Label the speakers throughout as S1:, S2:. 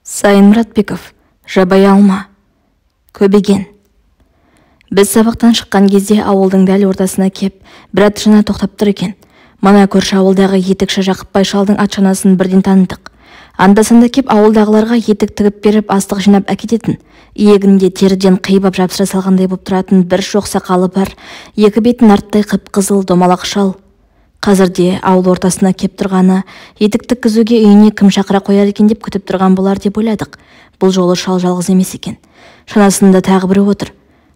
S1: Сайын Мұратбеков, жабай алма, көбеген. Біз сабақтан шыққан кезде ауылдың дәл ортасына кеп, бір атшана тоқтап тұр екен. Мана көрші ауылдағы етікші Жақыпбай шалдың атшанасын бірден таныдық. Анда-санда кеп ауылдағыларға етік тігіп беріп, астық жинап әкететін. Иегінде теріден қиып жапсыра салғандай боп тұратын бір шоқ сақалы бар, екі бетін арттай қып-қызыл домалақ шал. Қазірде ауыл ортасына кеп тұрғаны, етік тіккізуге үйіне кім шақыра қояр екен деп күтіп тұрған болар деп ойладық. Бұл жолы шал жалғыз емес екен. Шанасында тағы бірі отыр.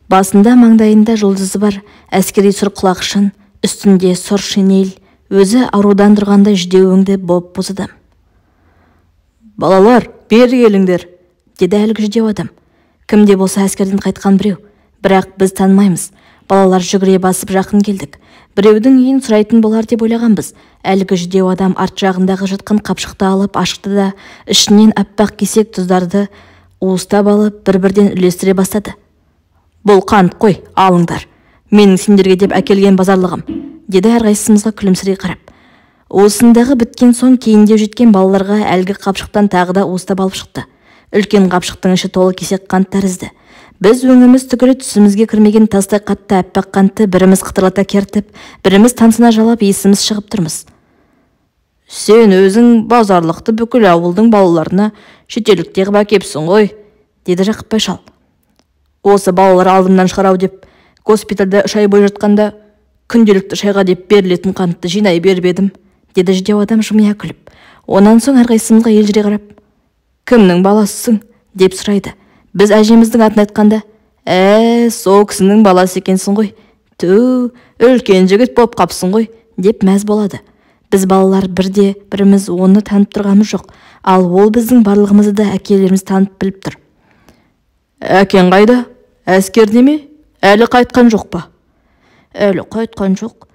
S1: Басында маңдайында жұлдызы бар, әскери сұр құлақшын, үстінде сұр шинель, өзі аурудан тұрғандай жүдеу өңді боп-боз адам.
S2: «Балалар, бері келіңдер»,
S1: деді әлгі жүдеу адам. Кімде болса әскерден қайтқан біреу, бірақ біз танымаймыз. Балалар жүгіре басып жақын келдік. Біреудің үйін сұрайтын болар деп ойлағанбыз. Әлгі жүдеу адам арт жағындағы жатқан қапшықты алып ашты да, ішінен аппақ кесек тұздарды уыстап алып бір-бірден үлестіре бастады.
S2: «Бұл қант қой, алыңдар. Менің сендерге деп әкелген базарлығым»,
S1: деді әрқайсымызға күлімсірей қарап. Осындағы біткен соң кейіндеу жеткен балаларға әлгі қапшықтан тағы да уыстап алып шықты. Үлкен қапшықтың іші толы кесек қант тәрізді. Біз өңіміз түгілі түсімізге кірмеген тастай қатты әппақ қантты біріміз қытырлата кертіп, біріміз тамсына жалап есіміз шығып тұрмыз.
S2: «Сен өзің базарлықты бүкіл ауылдың балаларына шетелдікте қып әкепсің ғой»,
S1: деді Жақыпбай шал.
S2: «Осы балалар алдымнан шығарау деп, госпитальда 3 ай бой жатқанда, күнделікті шайға деп берілетін қантты жинай беріп едім»,
S1: деді жүдеу адам жымия күліп. Онан соң әрқайсымызға елжіре қарап,
S2: «Кімнің баласысың?»
S1: деп сұрайды. Біз әжеміздің атын айтқанда,
S2: сол кісінің баласы екенсің ғой. Ту, үлкен жігіт боп қапсың ғой»,
S1: деп мәз болады. Біз балалар бірде-біріміз оны танып тұрғамыз жоқ, ал ол біздің барлығымызды да әкелеріміз танып біліп тұр.
S2: «Әкең қайда? Әскерде ме? Әлі қайтқан жоқ па?»
S1: «Әлі қайтқан жоқ.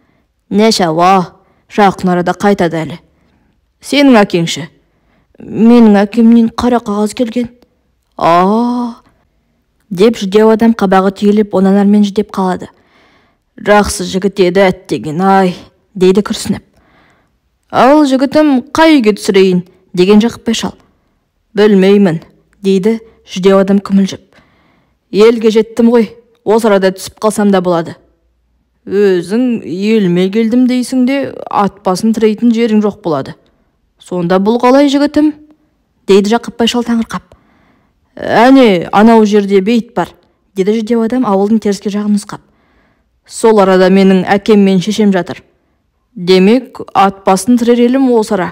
S1: Нәшауа,
S2: жақын арада қайтады әлі».
S1: «Сенің әкеңші?»
S2: «Менің әкемнен қара қағаз келген».
S1: деп жүдеу адам қабағы түйіліп, онан әрмен жүдеп қалады.
S2: «Жақсы жігіт еді әттеген, ай»,
S1: дейді күрсініп.
S2: «Ал жігітім қай үйге түсірейін?»
S1: деген Жақыпбай шал.
S2: «Білмеймін»,
S1: дейді жүдеу адам күмілжіп.
S2: «Елге жеттім ғой, осы арада түсіп қалсам да болады». «Өзің елме келдім дейсің де, ат басын тірейтін жерің жоқ болады. Сонда бұл қалай жігітім?»
S1: дейді Жақыпбай шал таңырқап.
S2: «Әне, анау жерде бейіт бар»,
S1: деді жүдеу адам ауылдың теріске жағын нұсқап.
S2: «Сол арада менің әкем мен шешем жатыр. Демек, ат басын тірер елім осы ара».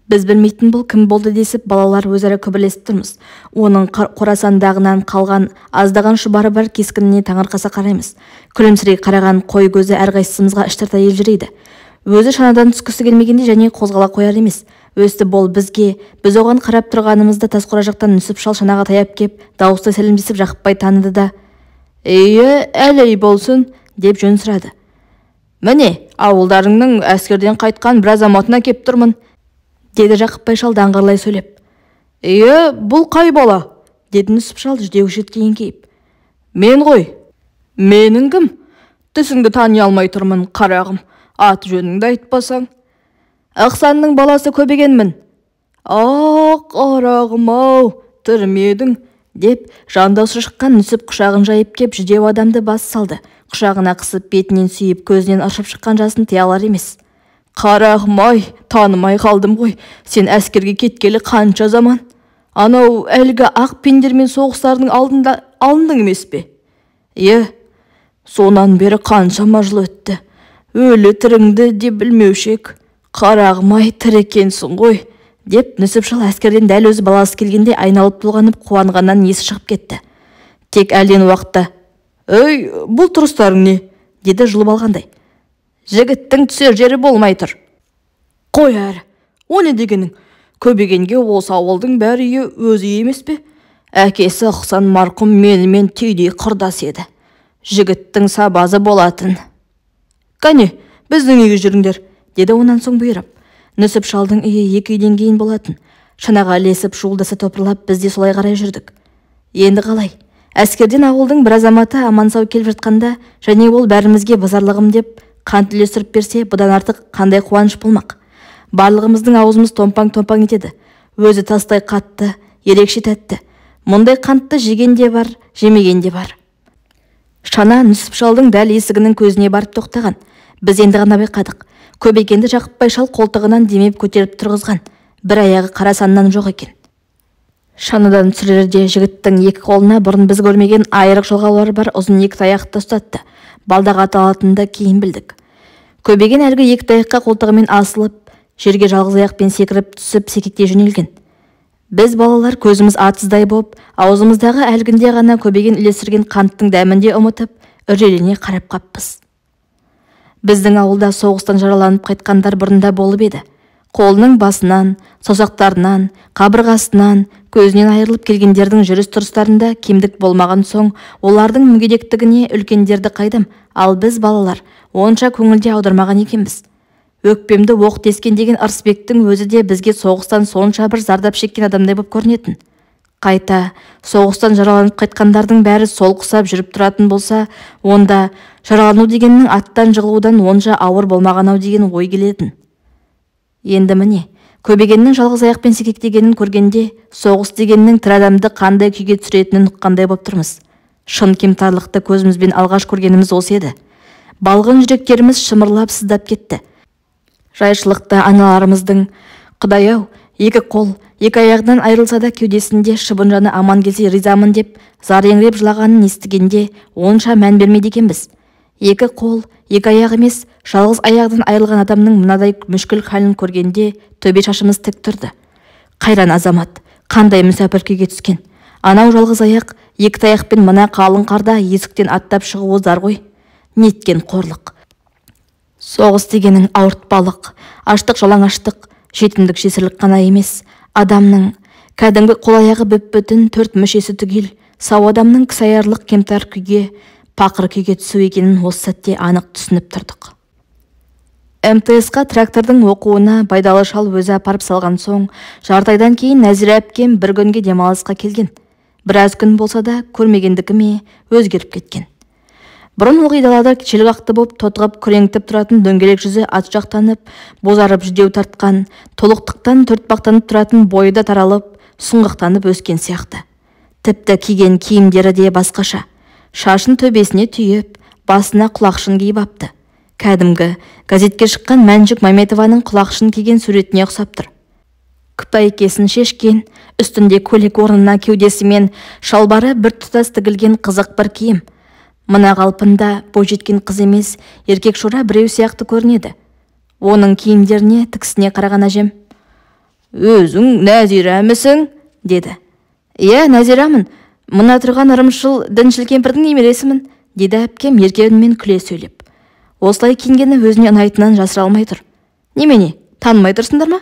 S1: Біз білмейтін бұл кім болды десіп, балалар өзара күбірлесіп тұрмыз. Оның қорасандағынан қалған аздаған шұбары бар кескініне таңырқаса қараймыз. Күлімсірей қараған қой көзі әрқайсымызға іштарта елжірейді. Өзі шанадан түскісі келмегенде және қозғала қояр емес. Өсті бол бізге, біз оған қарап тұрғанымызда тасқора жақтан Нүсіп шал шанаға таяп кеп, дауыстай сәлемдесіп Жақыпбай таныды да,
S2: әлей болсын»,
S1: деп жөн сұрады.
S2: «Міне, ауылдарыңның әскерден қайтқан бір азаматына кеп тұрмын»,
S1: деді Жақыпбай шал даңғырлай сөйлеп.
S2: «Бұл қай бала?»
S1: деді Нүсіп шал жүдеу жігітке еңкейіп.
S2: «Мен ғой». «Менің кім? Түсіңді тани алмай тұрмын, қарағым. Ат жөніңді айтпасаң».
S1: «Ақсанның баласы Көбегенмін».
S2: «Қарағым-ау, түрмедің»,
S1: деп жандаусы шыққан Нүсіп құшағын жайып кеп жүдеу адамды бас салды. Құшағына қысып, бетінен сүйіп, көзінен ыршып шыққан жасын тыя алар емес.
S2: «Қарағым-ай, танымай қалдым ғой. Сен әскерге кеткелі қанша заман? Анау әлгі ақ пендермен соғыстардың алдында алындың емес пе?» «Сонан бері қаншама жыл өтті. Өлі тіріңді де білмеушек. Қарағым-ай, тірі екенсің ғой»,
S1: деп Нүсіп шал әскерден дәл өзі баласы келгенде айналып толғанып қуанғаннан есі шығып кетті.
S2: Тек әлден уақытта, бұл тұрыстарың не?»
S1: деді жұлып алғандай.
S2: «Жігіттің түсер жері болмай тұр». «Қой әрі, о не дегенің? Көбегенге осы ауылдың бәрі үйі өзі емес пе? Әкесі Ақсан марқұм менімен түйдей құрдас еді. Жігіттің сабазы болатын».
S1: «Кәне, біздің үйге жүріңдер», деді онан соң бұйырып. Нүсіп шалдың үйі 2 үйден кейін болатын. Шанаға ілесіп, шуылдаса топырлап, біз де солай қарай жүрдік. Енді қалай? Әскерден ауылдың бір азаматы аман-сау келіп жатқанда, және ол бәрімізге базарлығым деп қант үлестіріп берсе, бұдан артық қандай қуаныш болмақ. Барлығымыздың аузымыз томпаң-томпаң етеді. Өзі тастай қатты, ерекше тәтті. Мұндай қантты жеген де бар, жемеген де бар. Шана Нүсіп шалдың дәл есігінің көзіне барып тоқтаған. Біз енді ғана байқадық. Көбегенді Жақыпбай шал қолтығынан демеп көтеріп тұрғызған. Бір аяғы қара саннан жоқ екен. Шанадан түсірерде жігіттің екі қолына бұрын біз көрмеген айрық жолғаулары бар ұзын екі таяқты ұстатты. Балдағы аталатынды кейін білдік. Көбеген әлгі екі таяққа қолтығымен асылып, жерге жалғыз аяқпен секіріп түсіп секектей жөнелген. Біз балалар көзіміз атсыздай боп, аузымыздағы әлгінде ғана көбеген үлесірген қанттың дәмінде ұмытып, үрейлене қарап қаппыз. Біздің ауылда соғыстан жараланып қайтқандар бұрында болып еді. Қолының басынан, саусақтарынан, қабырғасынан, көзінен айырылып келгендердің жүріс-тұрыстарында кемдік болмаған соң, олардың мүгедектігіне үлкендерді қайдам, ал біз балалар онша көңілде аудармаған екенбіз. Өкпемді оқ тескен деген Ырысбектің өзі де бізге соғыстан сонша бір зардап шеккен адамдай боп көрінетін. Қайта, соғыстан жараланып қайтқандардың бәрі сол құсап жүріп тұратын болса, онда жаралану дегеннің аттан жығылудан онша ауыр болмаған-ау деген ой келетін. Енді міне, көбегеннің жалғыз аяқпен секектегенін көргенде, соғыс дегеннің тірі адамды қандай күйге түсіретінін ұққандай боп тұрмыз. Шын кемтарлықты көзімізбен алғаш көргеніміз осы еді. Балғын жүректеріміз шымырлап сыздап кетті. Жайшылықта аналарымыздың «Құдай-ау, екі қол, екі аяғынан айырылса да кеудесінде шыбын жаны аман келсе ризамын» деп зар еңіреп жылағанын естігенде онша мән бермейді екенбіз. Екі қол, екі аяқ емес, жалғыз аяғынан айырылған адамның мынадай мүшкіл халін көргенде төбе шашымыз тік тұрды. Қайран азамат, қандай мүсәпір күйге түскен. Анау жалғыз аяқ, екі таяқпен мына қалың қарда есіктен аттап шығуы зар ғой. Неткен қорлық. Соғыс дегенің ауыртпалық, аштық жалаңаштық, жетімдік жесірлік қана емес, адамның кәдімгі қол-аяғы бүп-бүтін төрт мүшесі түгел, сау адамның кісаярлық кемтар күйге, пақыр күйге түсу екенін осы сәтте анық түсініп тұрдық. МТС-қа трактордың оқуына Байдалы шал өзі апарып салған соң, жарты айдан кейін Нәзира әпкем бір күнге демалысқа келген. Біраз күн болса да көрмегендікі ме өзгеріп кеткен. Бұрын ылғи далада желғақты боп тотығып күреңтіп тұратын дөңгелек жүзі ат жақтанып, бозарып жүдеу тартқан, толықтықтан төртбақтанып тұратын бойы да таралып, сұңғақтанып өскен сияқты. Тіпті киген киімдері де басқаша. Шашын төбесіне түйіп, басына құлақшын киіп апты. Кәдімгі газетке шыққан Мәншүк Мәметованың құлақшын киген суретіне ұқсап тұр. Күпәйкесін шешкен, үстінде көйлек орнына кеудесімен шалбары бір тұтас тігілген қызық бір киім. Мына қалпында бойжеткен қыз емес, еркек шора біреу сияқты көрінеді. Оның киімдеріне тікісіне қараған әжем: «Өзің Нәзирамысың?» деді. «Иә, Нәзирамын. Мына тұрған ырымшыл діншіл кемпірдің немересімін», деді әпкем ерке үнмен күле сөйлеп. Осылай киінгені өзіне ұнайтынын жасыра алмай тұр. «Немене, танымай тұрсыңдар ма?»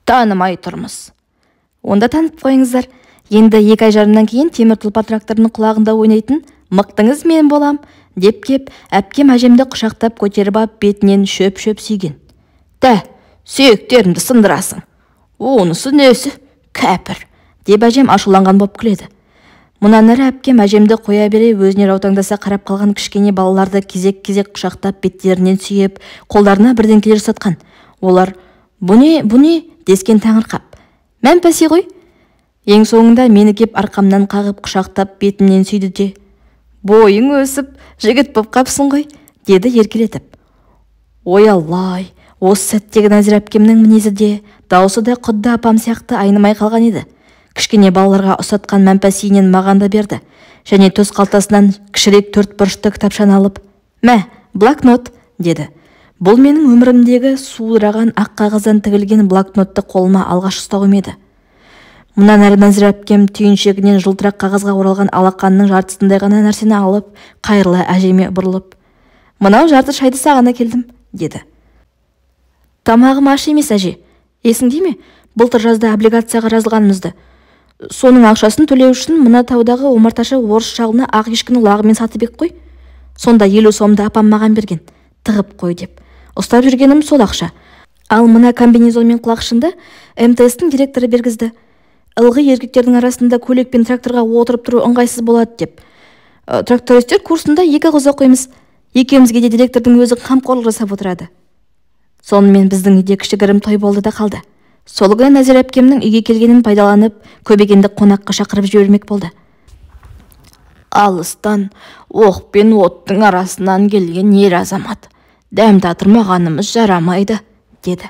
S1: «Танымай тұрмыз». «Онда танып қойыңыздар. Енді 2 ай жарымнан кейін темір тұлпар тракторының құлағында ойнайтын мықтыңыз мен болам», деп кеп, әпкем әжемді құшақтап көтеріп ап бетінен шөп-шөп сүйген. «Дә, сүйектерімді сындырасың. Онысы несі? Кәпір», деп әжем ашуланған боп күледі. Мұнан әрі әпкем әжемді қоя бере өзіне раутаңдаса қарап қалған кішкене балаларды кезек-кезек құшақтап беттерінен сүйеп, қолдарына бірдеңкелер ұстатқан. Олар «Бұ не?» дескен таңырқап. «Мәмпәсе ғой». Ең соңында мені кеп арқамнан қағып құшақтап бетімнен сүйді де: «Бойың өсіп, жігіт боп қапсың ғой», деді еркелетіп. Ой Аллай, осы сәттегі Нәзира әпкемнің мінезі де, даусы да құдды апам сияқты айнымай қалған еді. Кішкене балаларға ұстатқан мәмпәсиінен маған да берді. Және төс қалтасынан кішірек 4 бұрышты кітапшаны алып: «Мә, блокнот», деді. Бұл менің өмірімдегі суыраған ақ қағаздан тігілген блокнотты қолыма алғаш ұстауым еді. Мұнан әрі Нәзира әпкем түйіншегінен жылтырақ қағазға оралған алақанның жартысындай ғана нәрсені алып, қайырлы әжеме бұрылып: «Мынау жарты шайды саған әкелдім», деді. «Тамағым аш емес, әже. Есіңде ме? Былтыр жазда облигацияға жазылғанымызды. Соның ақшасын төлеу үшін мына таудағы омарташы орыс шалына ақ ешкіні лағымен сатып ек қой. Сонда 50 сомды апам маған берген. Тығып қой деп. Ұстап жүргенім сол ақша. Ал мына комбинезон мен құлақшынды МТС-тің директоры бергізді. Ылғи еркектердің арасында көйлек пен тракторға отырып тұру ыңғайсыз болады деп. Трактористер курсында 2 қыз оқимыз. Екеумізге де директордың өзі қамқорлық жасап отырады. Сонымен біздің үйде кішігірім той болды да қалды. Сол күні Нәзира әпкемнің үйге келгенін пайдаланып, Көбегенді қонаққа шақырып жібермек болды.
S2: Алыстан оқ пен оттың арасынан келген ер азамат. Дәм татырмағанымыз жарамайды,
S1: деді.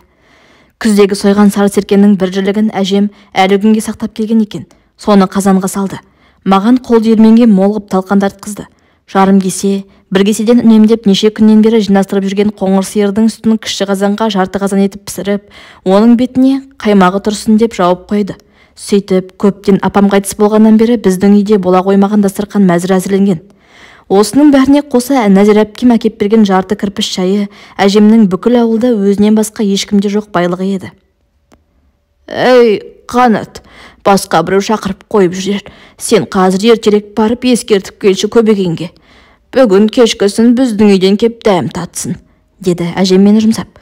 S1: Күздегі сойған сары серкенің бір жілігін әжем әлі күнге сақтап келген екен. Соны қазанға салды. Маған қол диірменге молғып талқан тартқызды. Жарым кесе, бір кеседен үнемдеп неше күннен бері жинастырып жүрген қоңыр сиырдың сүтін кіші қазанға жарты қазан етіп пісіріп, оның бетіне қаймағы тұрсын деп жауып қойды. Сөйтіп, көптен апам қайтыс болғаннан бері біздің үйде бола қоймаған дастарқан мәзір әзірленген. Осының бәріне қоса Нәзира әпкем әкеп берген жарты кірпіш шайы әжемнің бүкіл ауылда өзінен басқа ешкімде жоқ байлығы еді.
S2: Әй, Қанат, басқа біреу шақырып қойып жүрер. Сен қазір ертерек барып ескертіп келші Көбегенге. Бүгін кешкісін біздің үйден кеп дәм татсын,
S1: деді әжем мені жұмсап.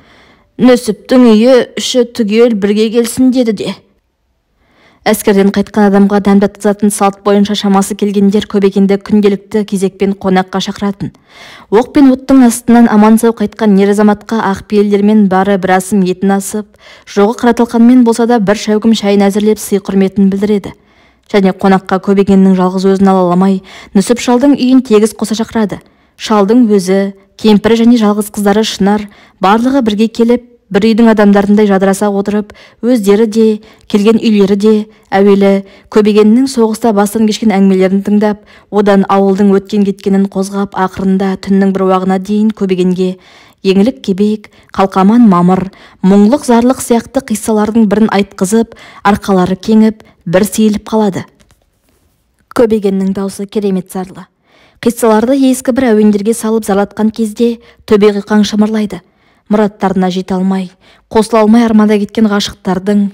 S2: Нүсіптің үйі іші түгел бірге келсін деді де.
S1: Әскерден қайтқан адамға дәм татқызатын салт бойынша шамасы келгендер Көбегенді күнделікті кезекпен қонаққа шақыратын. Оқ пен оттың астынан аман сау қайтқан ер азаматқа ақ пейілдермен бары бір асым етін асып, жоғы қыратылқанмен болса да бір шәугім шайын әзірлеп сый құрметін білдіреді. Және қонаққа Көбегеннің жалғыз өзін ала алмай, Нүсіп шалдың үйін тегіс қоса шақырады. Шалдың өзі, кемпірі және жалғыз қыздары Шынар барлығы бірге келіп, бір үйдің адамдарындай жадыраса отырып, өздері де, келген үйлері де, әуелі Көбегеннің соғыста бастан кешкен әңгімелерін тыңдап, одан ауылдың өткен-кеткенін қозғап, ақырында түннің бір уағына дейін Көбегенге еңлік кебек, қалқаман мамыр, мұңлық зарлық сияқты қиссалардың бірін айтқызып, арқалары кеңіп, бір сейіліп қалады. Көбегеннің даусы керемет зарлы. Қиссаларды ескі бір әуендерге салып зарлатқан кезде төбе қиқаң шымырлайды. Мұраттарына жете алмай, қосыла алмай арманда кеткен ғашықтардың,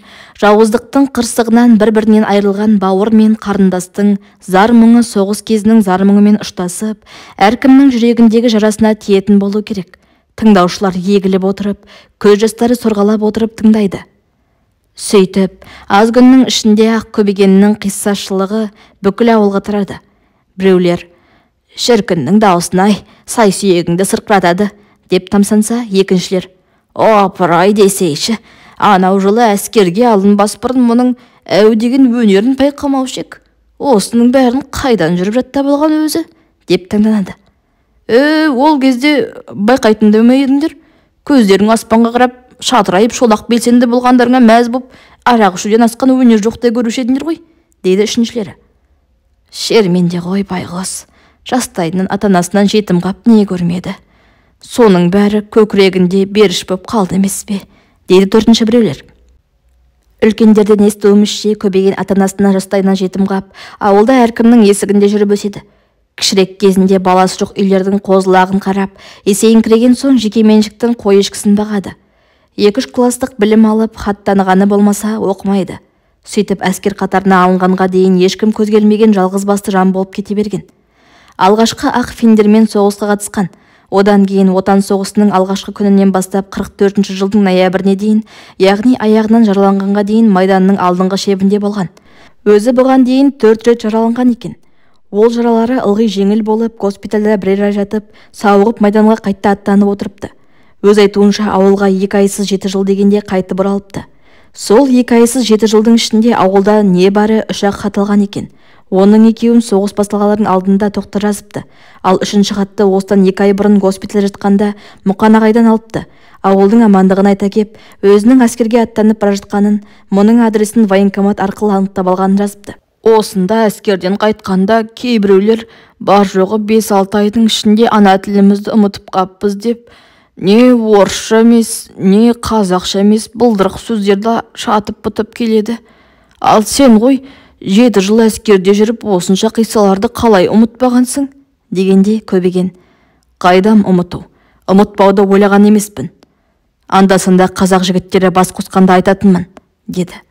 S1: жауыздықтың қырсығынан бір-бірінен айырылған бауыр мен қарындастың зар мұңы соғыс кезінің зар мұңымен ұштасып, әркімнің жүрегіндегі жарасына тиетін болу керек. Тыңдаушылар егіліп отырып, көз жастары сорғалап отырып тыңдайды. Сөйтіп, аз күннің ішінде ақ Көбегеннің қиссашылығы бүкіл ауылға тарады. Біреулер, шіркіннің даусын-ай, сай сүйегіңді сырқыратады, деп тамсанса, екіншілер, опыр-ай десейші, анау жылы әскерге алынбас бұрын мұның әу деген өнерін байқамаушы ек. Осының бәрін қайдан жүріп жатта болған өзі, деп таңданады.
S2: Ол кезде байқайтын ма едіңдер? Көздерің аспанға қарап, шатырайып шолақ белсенді болғандарыңа мәз боп, арақ ішуден асқан өнер жоқтай көруші едіңдер ғой, дейді үшіншілері.
S1: Шерменде ғой байғыз, жастайынан ата-анасынан жетім қап не көрмеді. Соның бәрі көкірегінде беріш боп қалды емес пе, дейді төртінші біреулер. Үлкендерден естуімізше Көбеген ата-анасынан жастайынан жетім қап, ауылда әркімнің есігінде жүріп өседі. Кішірек кезінде баласы жоқ үйлердің қозылағын қарап, есейіңкіреген соң жеке меншіктің қой ешкісін бағады. 2-3 кластық білім алып, хат танығаны болмаса оқымайды. Сөйтіп әскер қатарына алынғанға дейін ешкім көз келмеген жалғыз басты жан болып кете берген. Алғашқы ақ финдермен соғысқа қатысқан. Одан кейін отан соғысының алғашқы күнінен бастап 44 жылдың ноябріне дейін, яғни аяғынан жараланғанға дейін майданның алдыңғы шебінде болған. Өзі бұған дейін 4 рет жараланған екен. Ол жаралары ылғи жеңіл болып, госпитальда бірер ай жатып, сауығып майданға қайта аттанып отырыпты. Өз айтуынша ауылға 2 айсыз 7 жыл дегенде қайтып оралыпты. Сол 2 айсыз 7 жылдың ішінде ауылда не бары 3 ақ хат алған екен. Оның екеуін соғыс басталғандардың алдында тоқтар жазыпты. Ал 3-ші хатты осыдан 2 ай бұрын госпиталь жатқанда Мұқан ағайдан алыпты. Ауылдың амандығын айта кеп, өзінің әскерге аттанып бара жатқанын, мұның адресін военкомат арқылы анықтап алғанын жазыпты.
S2: Осында әскерден қайтқанда кейбіреулер бар жоғы 5-6 айдың ішінде ана тілімізді ұмытып қаппыз деп, не орысша емес, не қазақша емес бұлдырық сөздерді шатып бұтып келеді. Ал сен ғой, 7 жыл әскерде жүріп, осынша қиссаларды қалай ұмытпағансың?
S1: Дегенде Көбеген, қайдам ұмыту, ұмытпауды ойлаған емеспін. Анда-санда қазақ жігіттері бас қосқанда айтатынмын, деді.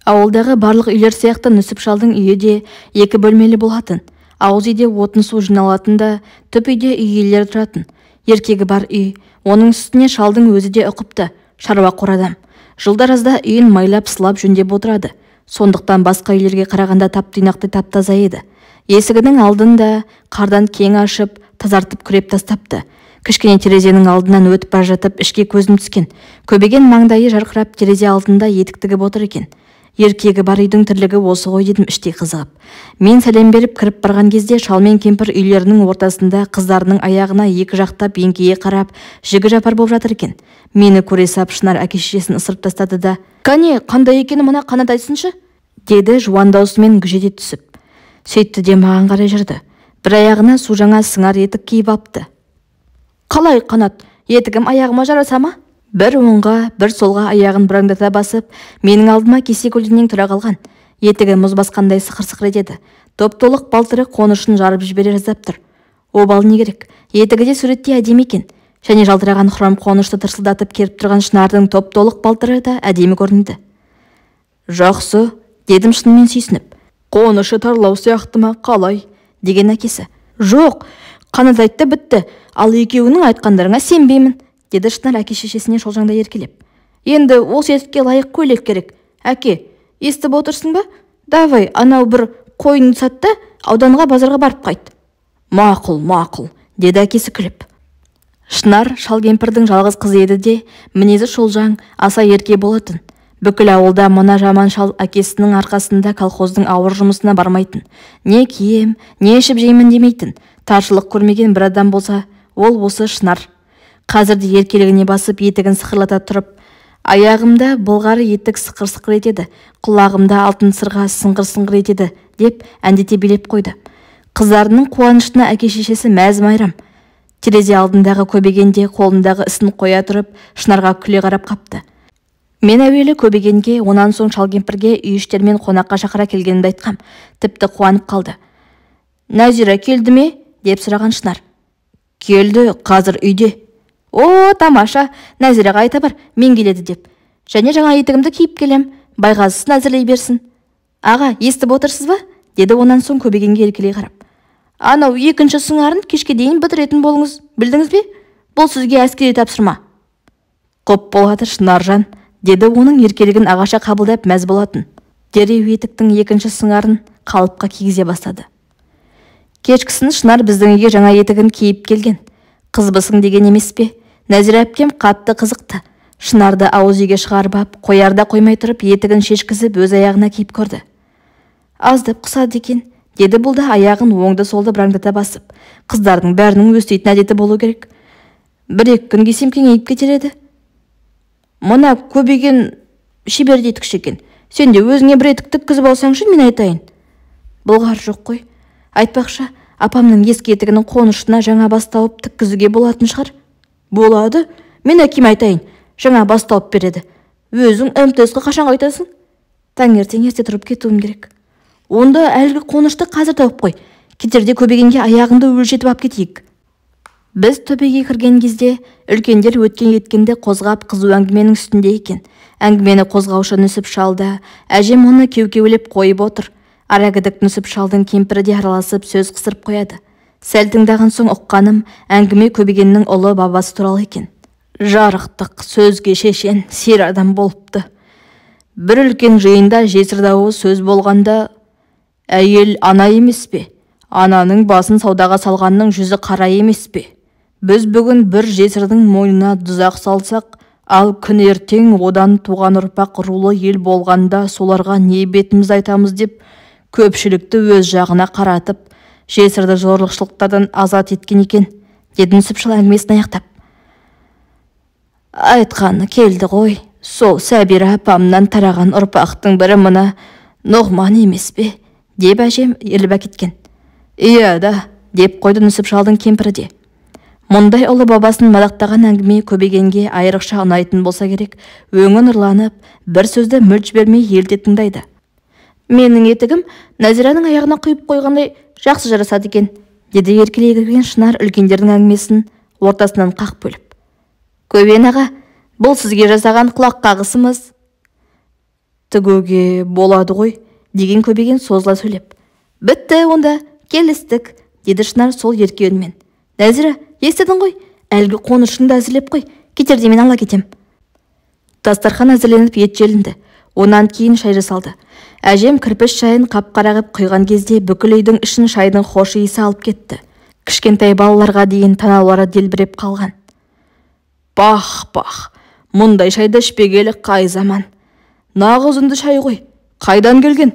S1: Ауылдағы барлық үйлер сияқты Нүсіп шалдың үйі де 2 бөлмелі болатын. Ауыз үйде отын су жиналатын да, түп үйде үй иелері тұратын. Еркегі бар үй, оның үстіне шалдың өзі де ұқыпты, шаруа қорадам. Жылдар азда үйін майлап сылап жөндеп отырады. Сондықтан басқа үйлерге қарағанда тап-тұйнақтай тап-таза еді. Есігінің алдын да қардан кең ашып, тазартып күреп тастапты. Кішкене терезенің алдынан өтіп бара жатып ішке көзім түскен. Көбеген маңдайы жарқырап терезе алдында етік тігіп отыр екен. Еркегі бар үйдің тірлігі осы ғой дедім іштей қызығып. Мен сәлем беріп кіріп барған кезде шал мен кемпір үйлерінің ортасында қыздарының аяғына екі жақтап еңкейе қарап жігі жапар болып жатыр екен. Мені көре сап Шынар әке-шешесін ысырып тастады да: «Кәне, қандай екені мына Қанат айтсыншы?» деді жуан даусымен гүжете түсіп. Сөйтті де маған қарай жүрді. Бір аяғына су жаңа сыңар етік киіп апты. «Қалай, Қанат, етігім аяғыма жараса ма?» Бір оңға, бір солға аяғын бұраңдата басып, менің алдыма кесе көлденең тұра қалған. Етігі мұз басқандай сықыр-сықыр етеді. Топ-толық балтыры қонышын жарып жібере жаздап тұр. Обал не керек? Етігі де суретте әдемі екен. Және жалтыраған хром қонышты тырсылдатып керіп тұрған Шынардың топ-толық балтыры да әдемі көрінді. «Жақсы», дедім шынымен сүйсініп.
S2: «Қонышы тарлау сияқты ма, қалай?»
S1: деген әкесі. «Жоқ, Қанат айтты, бітті. Ал екеуінің айтқандарыңа сенбеймін», деді Шынар әке-шешесіне шолжаңдай еркелеп.
S2: «Енді осы етікке лайық көйлек керек. Әке, естіп отырсың ба? Давай, анау бір қойын сатты, ауданға базарға барып қайт».
S1: «Мақұл, мақұл», деді әкесі күліп. Шынар шал кемпірдің жалғыз қызы еді де, мінезі шолжаң, аса ерке болатын. Бүкіл ауылда мына жаман шал әкесінің арқасында колхоздың ауыр жұмысына бармайтын. Не кием, не ішіп жеймін демейтін. Таршылық көрмеген бір адам болса, ол осы Шынар. Қазірде еркелігіне басып етігін сықырлата тұрып, аяғымда былғары етік сықыр-сықыр етеді, құлағымда алтын сырға сыңғыр-сыңғыр етеді деп әндете билеп қойды. Қыздарының қуанышына әке-шешесі мәз майрам. Терезе алдындағы Көбегенде қолындағы ісін қоя тұрып, Шынарға күле қарап қапты. Мен әуелі Көбегенге, онан соң шал кемпірге үй іштермен қонаққа шақыра келгенімді айтқам. Тіпті қуанып қалды.
S2: «Нәзира келді ме?» деп сұраған Шынар.
S1: «Келді, қазір үйде».
S2: «О, тамаша, Нәзираға айта бар, мен келеді деп. Және жаңа етігімді киіп келем, байғазысын әзірлей берсін».
S1: «Аға, естіп отырсыз ба?» деді онан соң Көбегенге еркелей қарап.
S2: «Анау екінші сыңарын кешке дейін бітіретін болыңыз, білдіңіз бе? Бұл сізге әскери тапсырма».
S1: «Құп болады, Шынаржан», деді оның еркелігін ағаша қабылдап мәз болатын. Дереу етіктің екінші сыңарын қалыпқа кигізе бастады. Кешкісін Шынар біздің үйге жаңа етігін киіп келген. «Қызбысың» деген емес пе? Нәзира әпкем қатты қызықты. Шынарды ауыз үйге шығарып ап, қоярда қоймай тұрып, етігін шешкізіп өз аяғына киіп көрді. «Аздап қысады екен», деді бұл да аяғын оңды-солды бұраңдата басып. «Қыздардың бәрінің өстейтін әдеті болу керек. Бір-екі күн кисем кеңейіп кетер еді».
S2: «Мына Көбеген шебер етікші екен. Сен де өзіңе бір етік тіккізіп алсаңшы, мен айтайын».
S1: «Бұлғар жоқ қой. Айтпақшы, апамның ескі етігінің қонышына жаңа бас тауып тіккізуге болатын шығар».
S2: «Болады. Мен әкеме айтайын. Жаңа бас тауып береді. Өзің МТС-қа қашан қайтасың?»
S1: «Таңертең ерте тұрып кетуім керек».
S2: «Онда әлгі қонышты қазір тауып қой. Кетерде Көбегенге аяғыңды өлшетіп ап кетейік».
S1: Біз төбеге кірген кезде үлкендер өткен еткенді қозғап қызу әңгіменің үстінде екен. Әңгімені қозғаушы Нүсіп шалда, әжем оны кеу-кеулеп қойып отыр. Арагідік Нүсіп шалдың кемпірі де араласып сөз қысырып қояды. Сәл тыңдаған соң ұққаным, әңгіме Көбегеннің ұлы бабасы туралы екен.
S2: Жарықтық, сөзге шешен, сер адам болыпты. Бір үлкен жиында жесір дауы сөз болғанда, әйел ана емес пе? Ананың басын саудаға салғанның жүзі қара емес пе? Біз бүгін бір жесірдің мойнына дұзақ салсақ, ал күн ертең одан туған ұрпақ рулы ел болғанда соларға не бетіміз айтамыз деп, көпшілікті өз жағына қаратып, жесірді зорлықшылықтардан азат еткен екен, деді Нүсіп шал әңгімесін аяқтап.
S1: «Айтқаны келді ғой, сол Сәбира апамнан тараған ұрпақтың бірі мына Нұғман емес пе?» деп әжем еліп әкеткен.
S2: «Иә да»,
S1: деп қойды Нүсіп шалдың кемпірі де. Мұндай ұлы бабасын мадақтаған әңгіме Көбегенге айрықша ұнайтын болса керек, өңі нұрланып, бір сөзді мүлт жібермей елте тыңдайды.
S2: «Менің етігім Нәзираның аяғына құйып қойғандай жақсы жарасады екен»,
S1: деді еркелей кірген Шынар үлкендердің әңгімесін ортасынан қақ бөліп. «Көбен аға, бұл сізге жасаған құлақ қағысымыз».
S2: «Тігуге болады ғой»,
S1: деген Көбеген созыла сөйлеп.
S2: «Бітті онда, келістік»,
S1: деді Шынар сол ерке үнмен.
S2: «Нәзира, естідің ғой, әлгі қонышыңды әзірлеп қой, кетерде мен ала кетем».
S1: Дастархан әзірленіп ет желінді. Онан кейін шай жасалды. Әжем кірпіш шайын қап-қара ғып құйған кезде бүкіл үйдің ішін шайдың хош иісі алып кетті. Кішкентай балаларға дейін танаулары делбіреп қалған.
S2: Бах, мұндай шайды ішпегелі қай заман. Нағыз үнді шай ғой. Қайдан келген?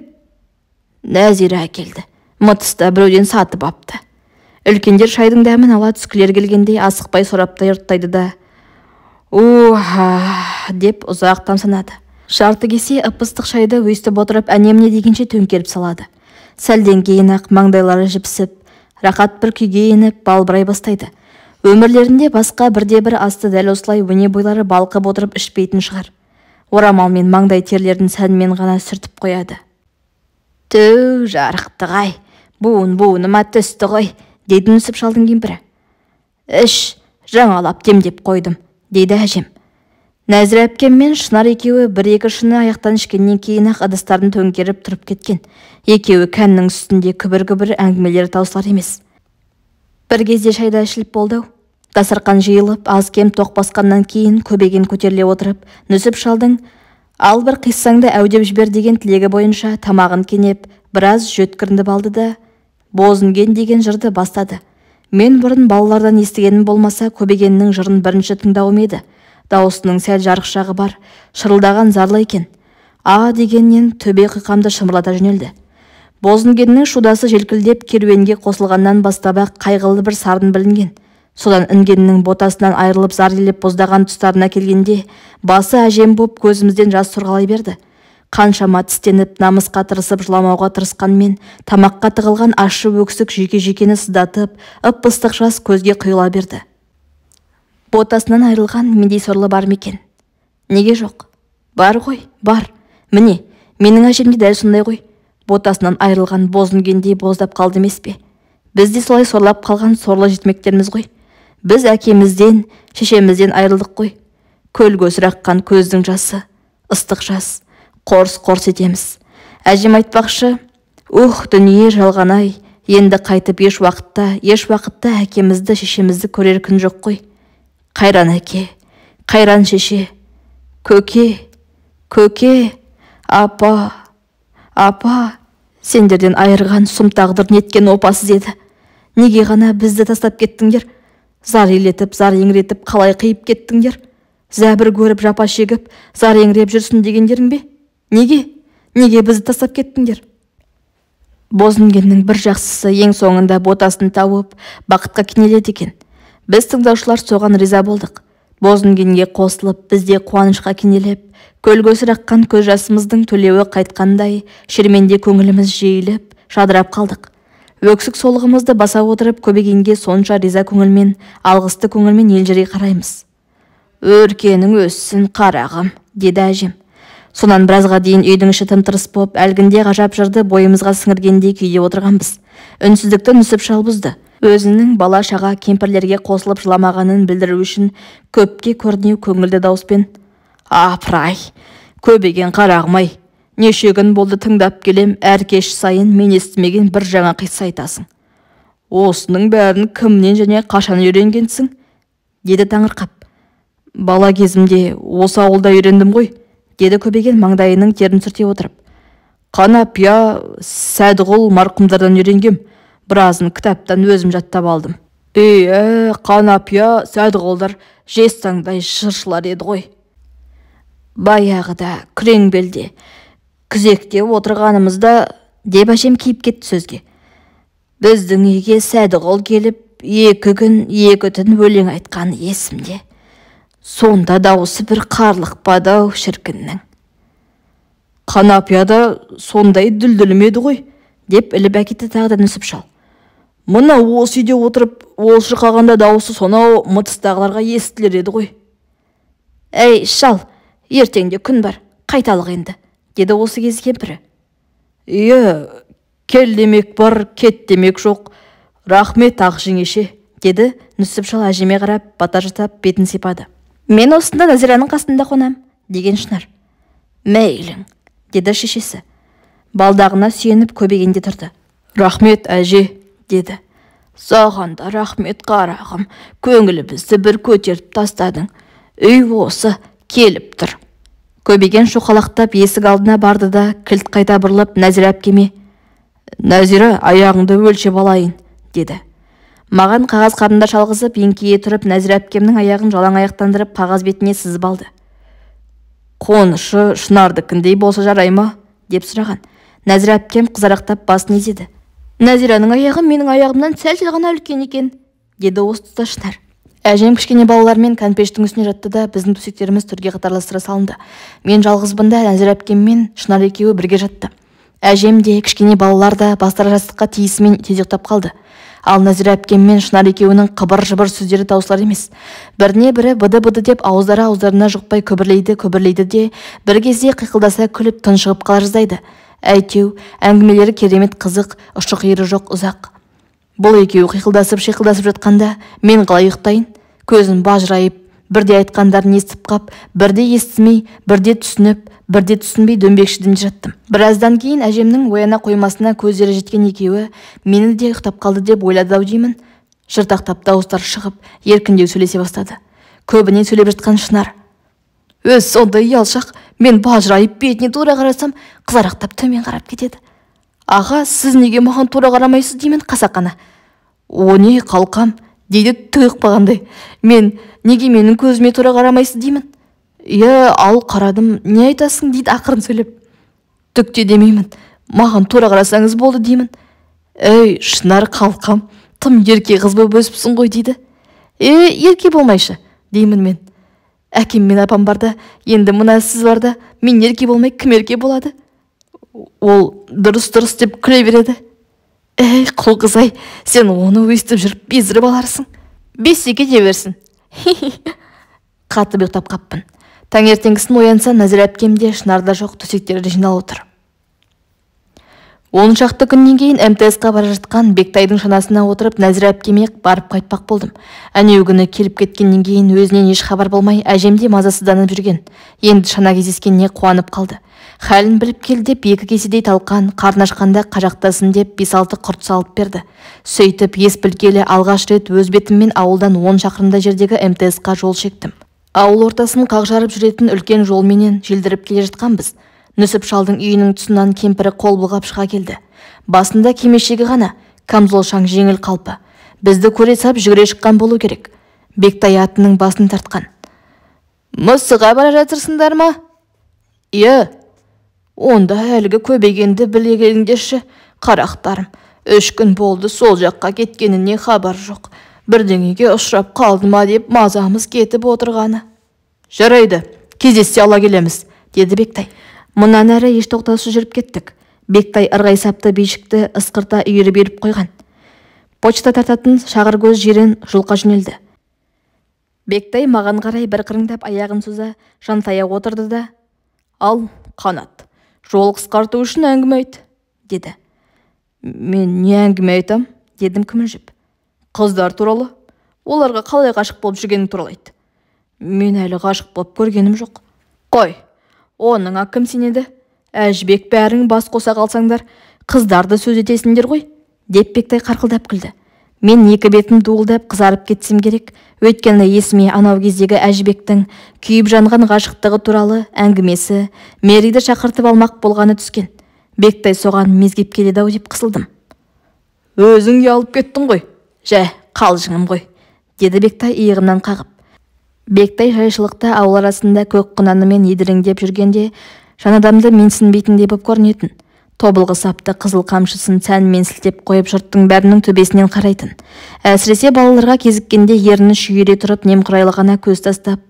S1: Нәзира әкелді. Мытыста біреуден сатып апты. Үлкендер шайдың дәмін ала түскілер келгендей асықпай сораптай ұрттайды да деп ұзақ тамсанады. Жарты кесе ып-ыстық шайды өйстіп отырып әнемне дегенше төңкеріп салады. Сәлден кейін-ақ маңдайлары жіпсіп, рақат бір күйге еніп балбырай бастайды. Өмірлерінде басқа бірде-бір асты дәл осылай өне бойлары балқып отырып ішпейтін шығар. Орамалмен маңдай терлерін сәнмен ғана сүртіп қояды. Түу, жарықтық-ай, буыныма түсті ғой, дейді нүсіп шалдың кемпірі. Іш, жаңалап демдеп қойдым, дейді әжем. Нәзира әпкем мен Шынар екеуі бір-екі шыны аяқтан ішкеннен кейін-ақ ыдыстарын төңкеріп тұрып кеткен. Екеуі кәннің үстінде күбір-күбір әңгімелері таусылар емес. Бір кезде шайда ішіліп болды. Дастарқан жиылып, аз-кем тоқ басқаннан кейін көбеген көтеріле отырып, нүсіп шалдың ал бір қиссаңды әудеп жібер деген тілегі бойынша тамағын кенеп, біраз жөткірінді балды да Бозінген деген жырды бастады. Мен бұрын балалардан естігенім болмаса, көбегеннің жырын бірінші тыңдауым еді. Дауысының сәл жарықшағы бар, шырылдаған зарлы екен. Дегеннен төбе қиқамды шымырлата жөнелді. Бозінгеннің шудасы желкілдеп керуенге қосылғаннан бастап-ақ қайғылы бір сарын білінген. Содан інгеннің ботасынан айырылып зар илеп боздаған тұстарына келгенде, басы әжем боп көзімізден жас сорғалай берді. Қаншама тістеніп, намысқа тырысып жыламауға тырысқанмен, тамаққа тығылған ащы өксік жүйке-жүйкені сыздатып, ып-ыстық жас көзге құйыла берді. Ботасынан айырылған мендей сорлы бар ма екен? Неге жоқ? Бар ғой, бар. Міне, менің әжем де дәл сондай ғой. Ботасынан айырылған Бозінгендей боздап қалды емес пе? Біз де солай сорлап қалған сорлы жетмектерміз ғой. Біз әкемізден, шешемізден айырылдық қой. Көл-көсір аққан көздің жасы, ыстық жас, қорс-қорс етеміз. Әжем айтпақшы, дүние жалған-ай, енді қайтып еш уақытта әкемізді, шешемізді көрер күн жоқ қой. Қайран әке, қайран шеше, көке, апа, сендерден айырған сұм тағдыр неткен опасыз еді. Неге ғана бізді тастап кеттіңдер? Зар елетіп, зар еңіретіп, қалай қиып кеттіңдер? Зәбір көріп, жапа шегіп, зар еңіреп жүрсін дегендерің бе? Неге бізді тастап кеттіңдер? Бозінгеннің бір жақсысы ең соңында ботасын тауып, бақытқа кенеледі екен. Біз тыңдаушылар соған риза болдық. Бозінгенге қосылып, бізде қуанышқа кенелеп, көл-көсір аққан көз жасымыздың төлеуі қайтқандай, шерменде көңіліміз жейіліп, жадырап қалдық. Өксік солығымызды баса отырып, көбегенге сонша риза көңілмен, алғысты көңілмен елжірей қараймыз. Өркенің өссін, қарағым, деді әжем. Сонан біразға дейін үйдің іші тым-тырыс боп, әлгінде ғажап жырды бойымызға сіңіргендей күйде отырғанбыз. Үнсіздікті нүсіп шал бұзды. Өзінің бала-шаға кемпірлерге қосылып жыламағанын білдіру үшін көпке көрнеу көңілді дауыспен: Апыр-ай, көбеген қарағым-ай, неше күн болды тыңдап келем, әр кеш сайын мен естімеген бір жаңа қисса айтасың. Осының бәрін кімнен және қашан үйренгенсің? Деді таңырқап. Бала кезімде осы ауылда үйрендім ғой, деді көбеген маңдайының терін сүрте отырып. Қанапия, Сәдіғұл марқұмдардан үйренгем. Біразын кітаптан өзім жаттап алдым. Қанапия, Сәдіғұлдар жестаңдай жыршылар еді ғой. Баяғыда күрең белде күзекте отырғанымызда, деп әжем киіп кетті сөзге. Біздің үйге Сәдіғұл келіп, 2 күн 2 түн өлең айтқан есімде. Сонда дауысы бір қарлықпады-ау шіркіннің. Қанапияда сондай дүлділмеді ғой, деп іліп әкетті тағы да нүсіп шал. Мұна осы үйде отырып, ол шырқағанда дауысы сонау мытыстағыларға естілер еді ғой. Әй, шал, ертеңде күн бар, қайталық енді, деді осы кез кемпірі. Кел демек бар, кет демек жоқ. Рахмет ақ жеңеше, деді нүсіп шал әжеме қарап, бата жатап бетін сипады. Мен осында Нәзираның қасында қонам, деген Шынар. Мейлің, деді шешесі. Балдағына сүйеніп көбегенде тұрды. Рахмет әже, деді. Саған да рахмет қарағым, көңілімізді бір көтеріп тастадың. Үй осы, келіп тұр. Көбеген шоқалақтап есік алдына барды да, кілт қайта бұрылып Нәзира әпкеме: Нәзира, аяғыңды өлшеп алайын, деді. Маған қағаз қарындаш алғызып, еңкейе тұрып, Нәзира әпкемнің аяғын жалаң аяқтандырып, қағаз бетіне сызып алды.
S2: «Қонышы Шынардікіндей болса жарай ма?»
S1: деп сұраған. Нәзира әпкем қызарақтап басын изеді.
S2: «Нәзираның аяғы менің аяғымнан сәл-сәл ғана үлкен екен»,
S1: деді осы тұста Шынар. Әжем кішкене балалармен кәнпештің үстіне жатты да, біздің төсектеріміз төрге қатарластыра салынды. Мен жалғызбын да, Нәзира әпкем мен Шынар екеуі бірге жатты. Әжем де, кішкене балалар да бастары жастыққа тиісімен тез ұйықтап қалды. Ал Нәзира әпкем мен Шынар екеуінің қыбыр-жыбыр сөздері таусылар емес. Біріне бірі быды-быды деп ауыздарына жұқпай көбірлейді де, бір кезде қиқылдаса күліп тұншығып қала жаздайды. Әйтеу, әңгімелері керемет қызық, ұшы-қиыры жоқ, ұзақ. Бұл екеуі қиқылдасып жатқанда, мен қалай ұйықтайын? Көзім бажырайып, бірде айтқандарын естіп қап, бірде естімей, бірде түсініп, бірде түсінбей дөңбекшіден жаттым. Біраздан кейін әжемнің ояна қоймасына көздері жеткен екеуі мені де ұйықтап қалды деп ойлады-ау деймін. Жыртақтап дауыстар шығып, еркіндеу сөйлесе бастады. Көбіне сөйлеп жатқан Шынар.
S2: «Өз сондай ұялшақ, мен бажырайып бетіне тура қарасам, қызарақтап төмен қарап кетеді. Аға, сіз неге маған тура қарамайсыз деймін, қасақана. О не, қалқам, дейді түк қылғандай. Мен неге менің көзіме тура қарамайсыз деймін. Иә, ал қарадым, не айтасың дейді ақырын сөйлеп. Түк те демеймін, маған тура қарасаңыз болды деймін. Ей, Шынар, қалқам, тым ерке қыз болып өсіпсің ғой дейді. Ерке болмайшы деймін мен. Әкем мен апам барда, енді мына сіз барда, мен ерке болмай кім ерке болады? Ол дұрыс деп күле береді. Ей, құл қыз-ай, сен оны өстіп жүріп безіріп аларсың. Бесте кете берсін.
S1: Қатып ұйықтап қаппын. Таңертеңгісін оянса, Нәзира әпкем де Шынарда жоқ, төсектері жиналып отыр. 10 шақты күннен кейін МТС-қа бара жатқан Бектайдың шанасына отырып, Нәзира әпкеме барып қайтпақ болдым. Әнеу күні келіп кеткеннен кейін өзінен еш хабар болмай, әжемде мазасызданып жүрген. Енді шана кездескеніне қуанып қалды. Хәлін біліп кел деп 2 кеседей талқан, қарны ашқанда қажақтасын деп 5-6 құрт салып берді. Сөйтіп ес білгелі алғаш рет өз бетіммен ауылдан 10 шақырымда жердегі МТС-қа жол шектім. Ауыл ортасын қақ жарып жүретін үлкен жолменен желдіріп келе жатқанбыз. Нүсіп шалдың үйінің тұсынан кемпірі қол бұлғап шыға келді. Басында кимешегі ғана, камзолшаң жеңіл қалпы. Бізді көре сап жүгіре шыққан болу керек. Бектай атының басын тартқан.
S2: «Мысыға бара жатырсыңдар ма?»
S1: «Иә».
S2: «Онда әлгі көбегенді біле келіңдерші, қарақтарым. 3 күн болды сол жаққа кеткеніне хабар жоқ. Бірдеңеге ұшырап қалды ма деп мазамыз кетіп отырғаны».
S1: «Жарайды, кездессе ала келеміз», деді Бектай. Мұнан әрі еш тоқтаусыз жүріп кеттік. Бектай ырғай сапты бейшікті ысқырта үйірі беріп қойған. Почта тартатын шағыр көз жерін жұлқа жөнелді. Бектай маған қарай бір қырыңдап аяғын соза жантая отырды да:
S2: «Ал, Қанат, жол қысқарту үшін әңгіме айт», деді.
S1: «Мен не әңгіме айтам?» дедім күмілжіп.
S2: «Қыздар туралы, оларға қалай ғашық болып жүргенің туралы айт».
S1: «Мен әлі ғашық болып көргенім жоқ».
S2: «Қой, оныңа кім сенеді? Әжібек бәрің бас қоса қалсаңдар, қыздарды сөз етесіңдер ғой»,
S1: деп Бектай қарқылдап күлді. Мен 2 бетім дуылдап қызарып кетсем керек, өйткені есіме анау кездегі Әжібектің күйіп жанған ғашықтығы туралы әңгімесі Мериді шақыртып алмақ болғаны түскен. Бектай соған мезгеп келеді-ау деп қысылдым.
S2: «Өзің ұялып кеттің ғой,
S1: жә, қалжыңым ғой», деді Бектай иығымнан қағып. Бектай жайшылықта ауыл арасында көк құнанымен едіреңдеп жүргенде жанадамды менсінбейтіндей боп көрінетін. Тобылғы сапты қызыл қамшысын сәнмен сілтеп қойып жұрттың бәрінің төбесінен қарайтын. Әсіресе балаларға кезіккенде ерні шүйіре тұрып немқұрайлы ғана көз тастап: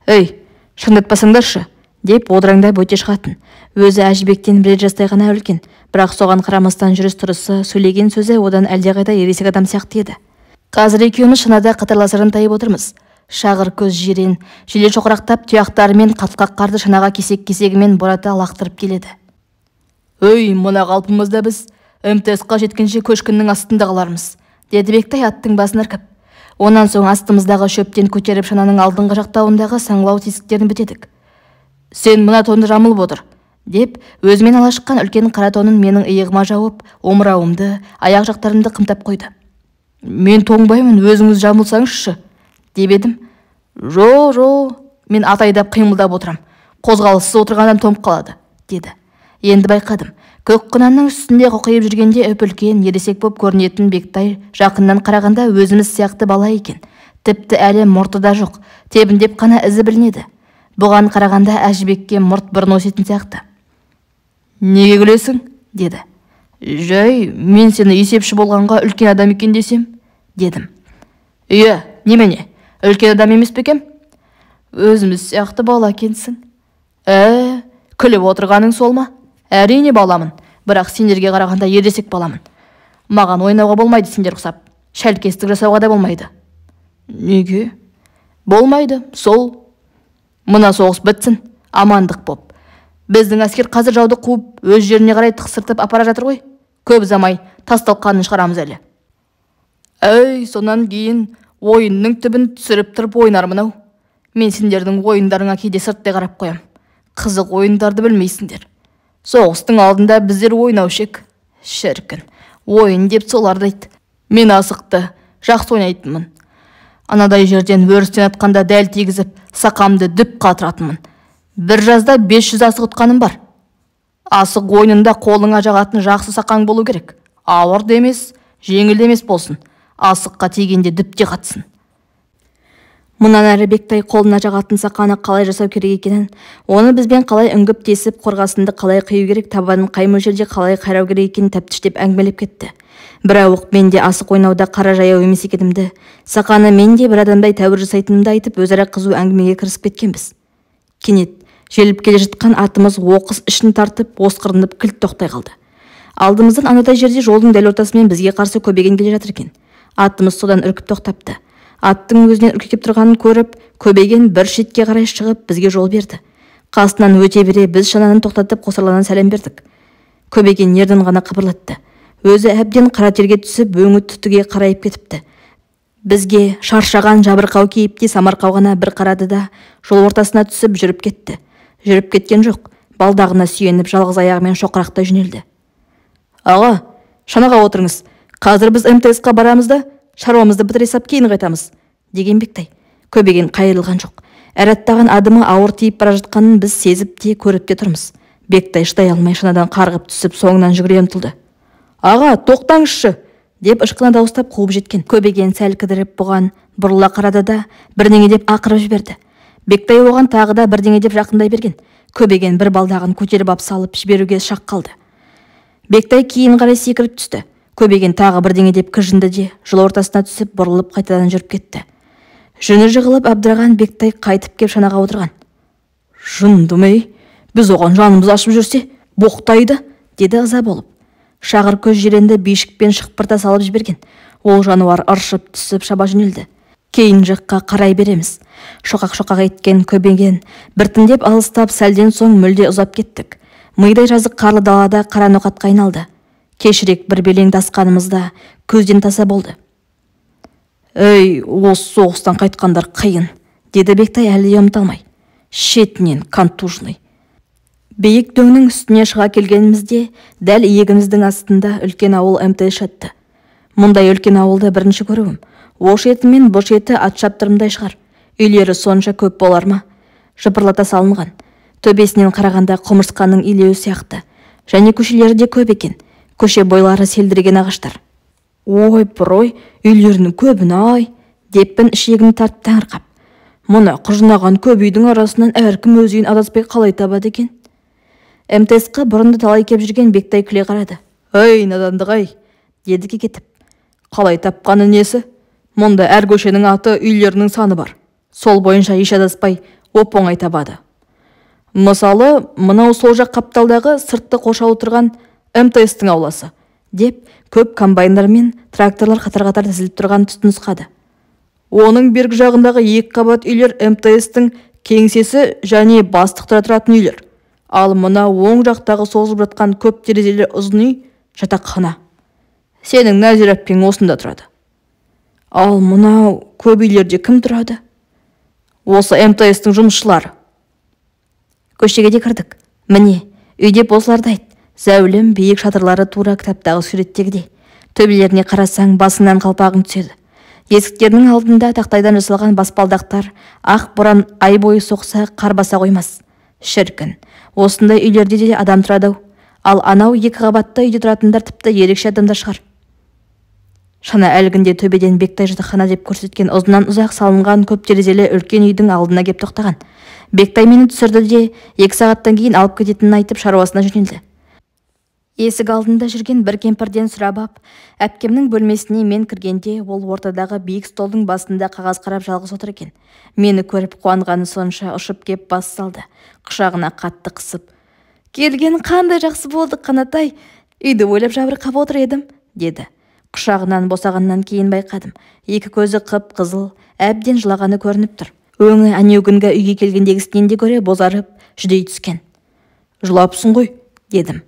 S1: «Ей, шындатпасаңдаршы», деп одыраңдап өте шығатын. Өзі Әжібектен 1 жастай ғана үлкен, бірақ соған қарамастан жүріс-тұрысы, сөйлеген сөзі одан әлдеқайда ересек адам сияқты еді. Қазір екеуміз шанада қатарласырын тайып отырмыз. Шағыр көз жирен, желе шоқырақтап тұяқтарымен қатқақ қарды шанаға кесек-кесегімен бората лақтырып келеді.
S2: «Өй, мына қалпымызда біз МТС-қа жеткенше көшкіннің астында қалармыз»,
S1: деді Бектай аттың басын іркіп. Онан соң астымыздағы шөптен көтеріп шананың алдыңғы жақтауындағы саңлау тесіктерін бітедік.
S2: «Сен мына тонды жамылып отыр»,
S1: деп өзімен ала шыққан үлкен қара тонын менің иығыма жауып, омырауымды, аяқ жақтарымды қымтап қойды.
S2: «Мен тоңбаймын, өзіңіз жамылсаңызшы»,
S1: деп едім.
S2: «Жо, мен атайдап қимылдап отырам. Қозғалыссыз отырғаннан тоңып қалады», деді.
S1: Енді байқадым. Көк құнанның үстінде қоқиып жүргенде үп-үлкен ересек боп көрінетін Бектай жақыннан қарағанда өзіміз сияқты бала екен. Тіпті әлі мұрты да жоқ, тебіндеп қана ізі білінеді. Бұған қарағанда Әжібекке мұрт бұрын өсетін сияқты.
S2: «Неге күлесің?»
S1: деді.
S2: «Жай, мен сені есепші болғанға үлкен адам екен десем?»
S1: дедім.
S2: «Иә, немене? Үлкен адам емес пе екем?»
S1: «Өзіміз сияқты бала екенсің».
S2: Күліп отырғаның сол ма? Әрине баламын, бірақ сендерге қарағанда ересек баламын. Маған ойнауға болмайды сендер ұқсап. Шәлкестік жасауға да болмайды».
S1: «Неге?»
S2: «Болмайды, сол. Мына соғыс бітсін, амандық боп. Біздің әскер қазір жауды қуып, өз жеріне қарай тықсыртып апара жатыр ғой. Көп замай тасталқанын шығарамыз әлі». Сонан кейін ойынның түбін түсіріп тұрып ойнар мынау. Мен сендердің ойындарыңа кейде сырттай қарап қоям. Қызық ойындарды білмейсіңдер. Соғыстың алдында біздер ойнаушек. Шіркін, ойын деп соларды айт. Мен асықты, жақсы ойнайтынмын. Анадай жерден өрістен атқанда дәл тигізіп, сақамды дүп қатыратынмын. Бір жазда 500 асық ұтқаным бар. Асық ойынында қолыңа жағатын жақсы сақаң болу керек. Ауыр да емес, жеңіл де емес болсын. Асыққа тигенде дүпте қатсын.
S1: Мұнан әрі Бектай қолына жағатын сақаны қалай жасау керек екенін, оны бізбен қалай үңгіп тесіп, қорғасынды қалай қию керек, табанын қай мөлшерде қалай қайрау керек екенін тәптіштеп әңгімелеп кетті. Бір ауық мен де асық ойнауда қара жаяу емес екенімді, сақаны мен де бір адамдай тәуір жасайтынымды айтып, өзара қызу әңгімеге кірісіп кеткенбіз. Кенет желіп келе жатқан атымыз оқыс ішін тартып, осқырынып кілт тоқтай қалды. Алдымыздан анадай жерде жолдың дәл ортасымен бізге қарсы Көбеген келе жатыр екен. Атымыз содан үркіп тоқтапты. Аттың өзінен үркектеп тұрғанын көріп, Көбеген бір шетке қарай шығып бізге жол берді. Қасынан өте бере біз шананы тоқтатып қосарлана сәлем бердік. Көбеген ерден ғана қыбырлатты. Өзі әбден қара терге түсіп, өңі түтіге қарайып кетіпті. Бізге шаршаған жабырқау кейіпте самарқау ғана бір қарады да, жол ортасына түсіп жүріп кетті. Жүріп кеткен жоқ, балдағына сүйеніп жалғыз аяғымен шоқырақтай жөнелді.
S2: «Аға, шанаға отырыңыз. Қазір біз МТС-қа барамыз да, шаруамызды бітіре сап кейін қайтамыз»,
S1: деген Бектай. Көбеген қайырылған жоқ. Әр аттаған адымы ауыр тиіп бара жатқанын біз сезіп те көріп те тұрмыз. Бектай шыдай алмай шанадан қарғып түсіп соңынан жүгіре ұмтылды.
S2: «Аға, тоқтаңызшы!»
S1: деп ышқына дауыстап қуып жеткен. Көбеген сәл кідіріп бұған бұрыла қарады да бірдеңе деп ақырып жіберді. Бектай оған тағы да бірдеңе деп жақындай берген. Көбеген бір балдағын көтеріп ап салып жіберуге шақ қалды. Бектай кейін қарай секіріп түсті. Көбеген тағы бірдеңе деп кіжінді де жол ортасына түсіп бұрылып қайтадан жүріп кетті. Жүні жығылып абдыраған Бектай қайтып кеп шанаға отырған.
S2: «Жындым-ей, біз оған жанымыз ашып жүрсе, боқтайды»,
S1: деді ыза болып. Шағыр көз жиренді бишікпен шықпырта салып жіберген. Ол жануар ыршып түсіп шаба жөнелді. Кейін жаққа қарай береміз. Шоқақ-шоқақ еткен Көбеген біртіндеп алыстап, сәлден соң мүлде ұзап кеттік. Мыйдай жазық қарлы далада қара ноқатқа айналды. Кешірек бір белең дасқанымызда көзден таса болды.
S2: Осы соғыстан қайтқандар қиын»,
S1: деді Бектай әлі ұмыталмай.
S2: «Шетінен контужный».
S1: Биік дөңнің үстіне шыға келгенімізде дәл иегіміздің астында үлкен ауыл МТС жатты. Мұндай үлкен ауылды бірінші көруім. Ош еті мен бұш еті ат шаптырымдай шығар. Үйлері сонша көп болар ма? Жыпырлата салынған. Төбесінен қарағанда құмырсқаның илеуі сияқты. Және көшелері де көп екен. Көше бойлары селдіреген ағаштар.
S2: «Ой, үйлерінің көбін-ай», деппін ішегін тартып таңырқап. «Мұна құжынаған көп үйдің арасынан әркім өз үйін адаспай қалай табады екен?»
S1: МТС-қа бұрынды талай кеп жүрген Бектай күле қарады.
S2: Надандық-ай»,
S1: деді кетіп.
S2: «Қалай тапқаны несі? Мұнда әр көшенің аты, үйлерінің саны бар. Сол бойынша еш адаспай оп-оңай табады. Мысалы, мынау сол жақ қапталдағы сыртты қоршау отырған МТС-тің ауласы»,
S1: деп көп комбайндар мен тракторлар қатар-қатар тізіліп тұрған тұсты нұсқады.
S2: «Оның бергі жағындағы 2 қабат үйлер МТС-тің кеңсесі және бастық тұратын үйлер. Ал мына оң жақтағы созылып жатқан көп терезелі ұзын үй жатақхана. Сенің Нәзира әпкең осында тұрады».
S1: «Ал мынау көп үйлерде кім тұрады?»
S2: «Осы МТС-тің жұмысшылары».
S1: Көшеге де кірдік. Міне, үйде осыларды айт. Зәулім биік шатырлары тура кітаптағы суреттегідей. Төбелеріне қарасаң, басынан қалпағың түседі. Есіктерінің алдында тақтайдан жасалған баспалдақтар, ақ боран ай бойы соқса қар баса қоймас. Шіркін, осындай үйлерде де адам тұрады-ау. Ал анау 2 қабатты үйде тұратындар тіпті ерекше адамдар шығар. Шана әлгінде төбеден Бектай жатақхана деп көрсеткен ұзынан ұзақ салынған көп терезелі үлкен үйдің алдына кеп тоқтаған. Бектай мені түсірді де 2 сағаттан кейін алып кететінін айтып шаруасына жөнелді. Есік алдында жүрген бір кемпірден сұрап ап, әпкемнің бөлмесіне мен кіргенде ол ортадағы биік столдың басында қағаз қарап жалғыз отыр екен. Мені көріп қуанғаны сонша ұшып кеп бас салды, құшағына қатты қысып. «Келген қандай жақсы болды, Қанатай, үйді ойлап жабырқап отыр едім», деді. Құшағынан босағаннан кейін байқадым. 2 көзі қып-қызыл, әбден жылағаны көрініп тұр. Өңі әнеугінгі үйге келгендегісінен де көре бозарып, жүдей түскен.
S2: «Жылапсың ғой», дедім.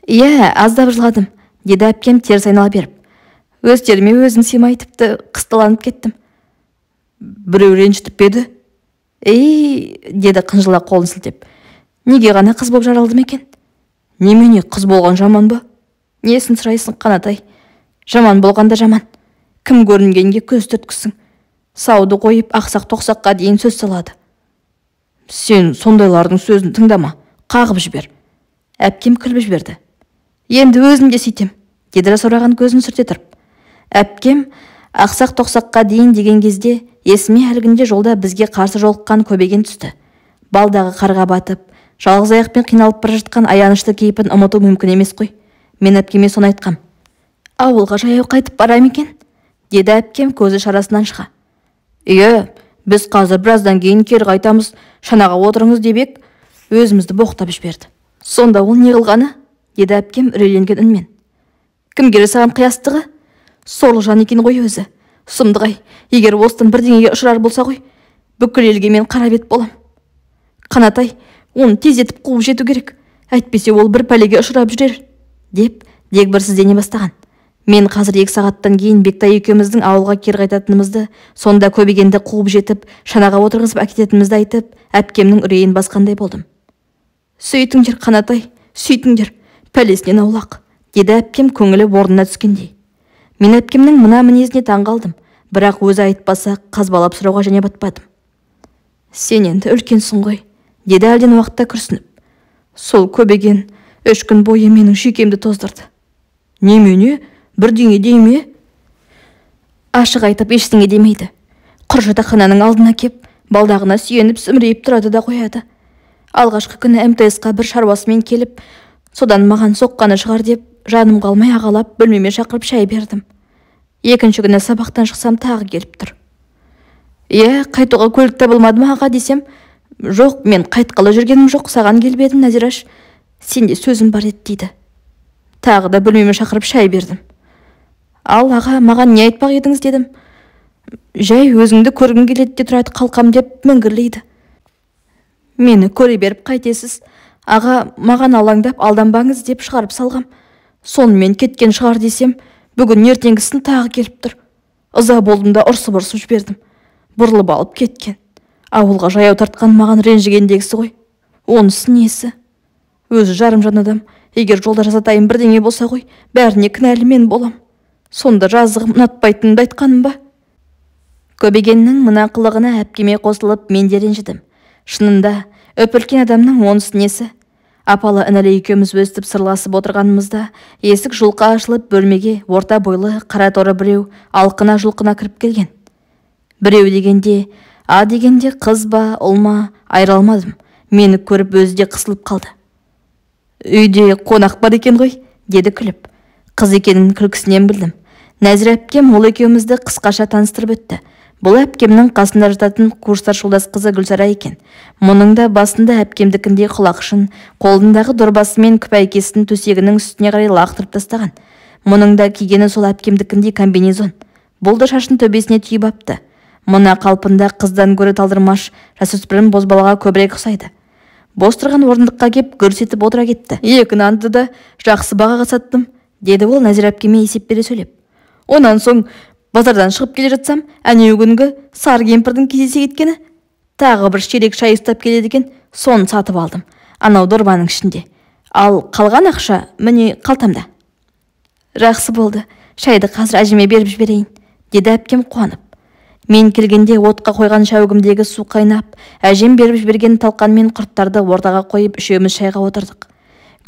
S1: «Иә, аздап жыладым», деді әпкем теріс айнала беріп.
S2: «Өстеріме өзің сыймай тіпті қысталанып кеттім». «Біреу ренжітіп еді?»
S1: деді қынжыла қолын сілтеп. «Неге ғана қыз боп жаралдым екен?»
S2: «Немене, қыз болған жаман ба?»
S1: «Несін сұрайсың, Қанатай? Жаман болғанда жаман. Кім көрінгенге көз түрткісің. Сауды қойып ақсақ-тоқсаққа дейін сөз салады».
S2: «Сен сондайлардың сөзін тыңдама, қағып жібер».
S1: Әпкем күліп жіберді. «Енді өзім де сөйтем», деді сұраған көзін сүрте тұрып. Әпкем ақсақ-тоқсаққа дейін деген кезде есіме әлгінде жолда бізге қарсы жолыққан Көбеген түсті. Балдағы қарға батып, жалғыз аяқпен қиналып бара жатқан аянышты кейпін ұмыту мүмкін емес қой. Мен әпкеме соны айтқам. «Ауылға жаяу қайтып барам екен?» деді әпкем көзі шарасынан шыға.
S2: «Иә, біз қазір біраздан кейін кері қайтамыз, шанаға отырыңыз деп өзімізді боқтап жіберді».
S1: «Сонда ол не қылғаны?» деді әпкем үрейленген үнмен. «Кімге жасаған қиястығы? Сорлы жан екен ғой өзі. Сұмдық-ай, егер осыдан бірдеңеге ұшырар болса ғой, бүкіл елге мен қара бет болам. Қанатай, оны тездетіп қуып жету керек, әйтпесе ол бір пәлеге ұшырап жүрер», деп дегбірсіздене бастаған. Мен қазір 2 сағаттан кейін Бектай екеуміздің ауылға кері қайтатынымызды, сонда Көбегенді қуып жетіп, шанаға отырғызып әкететінімізді айтып, әпкемнің үрейін басқандай болдым. «Сөйтіңдер, Қанатай, сөйтіңдер, пәлесінен аулақ», деді әпкем көңілі орнына түскендей. Мен әпкемнің мына мінезіне таң қалдым, бірақ өзі айтпаса қазбалап сұрауға және батпадым. «Сен енді үлкенсің ғой», деді әлден уақытта күрсініп.
S2: «Сол Көбеген 3 күн бойы менің шекемді тоздырды». «Немене? Бірдеңе дей ме?»
S1: «Ашық айтып ештеңе демейді. Құр жатақхананың алдына кеп, балдағына сүйеніп сүмірейіп тұрады да қояды. Алғашқы күні МТС-қа бір шаруасымен келіп, содан маған соққаны шығар деп, жаным қалмай ағалап бөлмеме шақырып шай бердім. 2-ші күні сабақтан шықсам тағы келіп тұр. «Иә, қайтуға көлік табылмады ма аға?» десем, «Жоқ, мен қайтқалы жүргенім жоқ, саған келіп едім, Нәзираш. Сенде сөзім бар еді» дейді. Тағы да бөлмеме шақырып шай бердім. «Ал аға, маған не айтпақ едіңіз?» дедім. «Жай өзіңді көргім келеді де тұрады қалқам» деп міңгірлейді. «Мені көре беріп қайтесіз, аға, маған алаңдап алданбаңыз» деп шығарып салғам. Сонымен кеткен шығар десем, бүгін ертеңгісін тағы келіп тұр. Ыза болдым да ұрсып жібердім. Бұрылып алып кеткен. Ауылға жаяу тартқан маған ренжігендегісі ғой. Онысы несі? Өзі жарым жан адам. Егер жолда жазатайым бірдеңе болса ғой, бәріне кінәлі мен болам. Сонда жазығым ұнатпайтынымды айтқаным ба? Көбегеннің мына қылығына әпкеме қосылып мен де ренжідім. Шынында, өп-үлкен адамның онысы несі? Апалы інілі екеуміз өстіп сырласып отырғанымызда, есік жұлқа ашылып бөлмеге орта бойлы қара торы біреу алқына-жұлқына кіріп келген. Біреу дегенде, а дегенде қыз ба, ұл ма, айыра алмадым. Мені көріп өзі де қысылып қалды. «Үйде қонақ бар екен ғой», деді күліп. Қыз екенін күлкісінен білдім. Нәзира әпкем ол екеумізді қысқаша таныстырып өтті. Бұл әпкемнің қасында жататын курстар жолдас қызы Гүлсара екен. Мұның да басында әпкемдікіндей құлақшын, қолындағы дорбасымен күпәйкесін төсегінің үстіне қарай лақтырып тастаған. Мұның да кигені сол әпкемдікіндей комбинезон. Бұл да шашын төбесіне түйіп апты. Мына қалпында қыздан гөрі талдырмаш, жасөспірім бозбалаға көбірек ұқсайды. Бос тұрған орындыққа кеп гүрс етіп отыра кетті. «Екі нанды да жақсы бағаға саттым», деді ол Нәзира әпкеме есеп бере сөйлеп. «Онан соң базардан шығып келе жатсам, әнеугінгі сары кемпірдің кездесе кеткені. Тағы бір шерек шай ұстап келеді екен, соны сатып алдым. Анау дорбаның ішінде. Ал қалған ақша міне қалтамда». «Жақсы болды, шайды қазір әжеме беріп жіберейін», деді әпкем қуанып. Мен келгенде отқа қойған шәугімдегі су қайнап, әжем беріп жіберген талқан мен құрттарды ортаға қойып үшеуміз шайға отырдық.